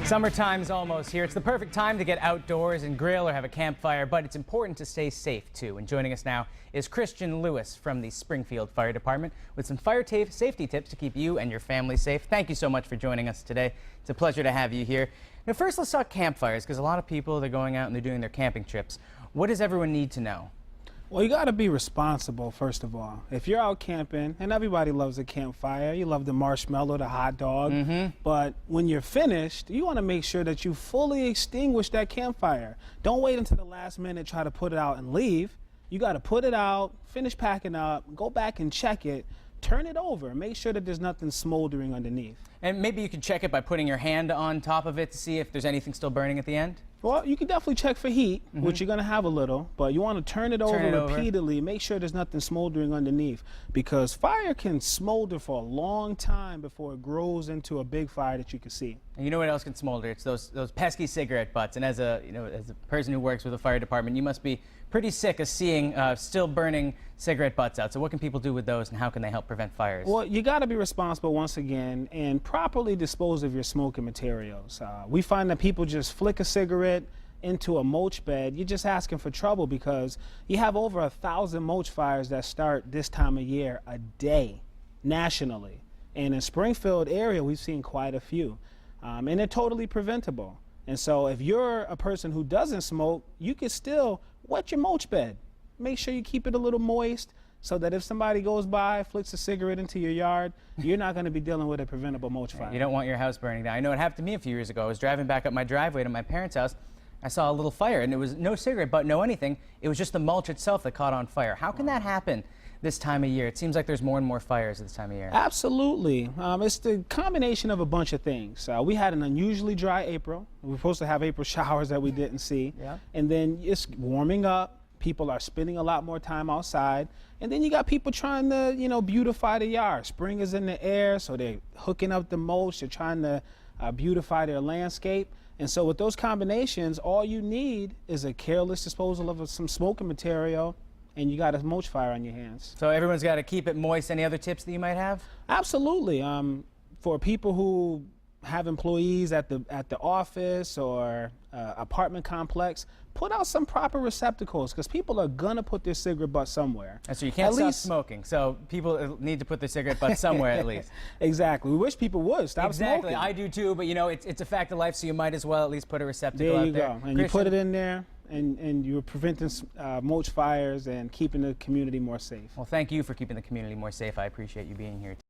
Summertime's almost here. It's the perfect time to get outdoors and grill or have a campfire, but it's important to stay safe too. And joining us now is Christian Lewis from the Springfield Fire Department with some fire safety tips to keep you and your family safe. Thank you so much for joining us today. It's a pleasure to have you here. Now first, let's talk campfires, because a lot of people, they're going out and they're doing their camping trips. What does everyone need to know? Well, you got to be responsible, first of all. If you're out camping, and everybody loves a campfire, you love the marshmallow, the hot dog, but when you're finished, you want to make sure that you fully extinguish that campfire. Don't wait until the last minute, try to put it out and leave. You got to put it out, finish packing up, go back and check it, turn it over, make sure that there's nothing smoldering underneath. And maybe you can check it by putting your hand on top of it to see if there's anything still burning at the end? Well, you can definitely check for heat, which you're going to have a little, but you want to turn it over repeatedly, make sure there's nothing smoldering underneath, because fire can smolder for a long time before it grows into a big fire that you can see. And you know what else can smolder? It's those pesky cigarette butts. And as a person who works with a fire department, you must be pretty sick of seeing still burning cigarette butts out. So what can people do with those, and how can they help prevent fires? Well, you got to be responsible once again and properly dispose of your smoking materials. We find that people just flick a cigarette into a mulch bed. You're just asking for trouble, because you have over 1,000 mulch fires that start this time of year a day nationally. And in Springfield area, we've seen quite a few. And they're totally preventable. And so if you're a person who doesn't smoke, you can still wet your mulch bed. Make sure you keep it a little moist, so that if somebody goes by, flicks a cigarette into your yard, you're not going to be dealing with a preventable mulch fire. You don't want your house burning down. I know it happened to me a few years ago. I was driving back up my driveway to my parents' house. I saw a little fire, and it was no cigarette butt, no anything. It was just the mulch itself that caught on fire. How can that happen this time of year? It seems like there's more and more fires this time of year. Absolutely. It's the combination of a bunch of things. We had an unusually dry April. We were supposed to have April showers that we didn't see. Yeah. And then it's warming up. People are spending a lot more time outside. And then you got people trying to, beautify the yard. Spring is in the air, so they're hooking up the mulch. They're trying to beautify their landscape. And so with those combinations, all you need is a careless disposal of some smoking material, and you got a mulch fire on your hands. So everyone's got to keep it moist. Any other tips that you might have? Absolutely. For people who have employees at the office or apartment complex, put out some proper receptacles, because people are gonna put their cigarette butt somewhere. And so you can't stop smoking. So people need to put their cigarette butt somewhere at least. Exactly. We wish people would stop smoking. Exactly. I do too. But it's a fact of life. So you might as well at least put a receptacle out there. There you go. And you put it in there, and you're preventing mulch fires and keeping the community more safe. Well, thank you for keeping the community more safe. I appreciate you being here.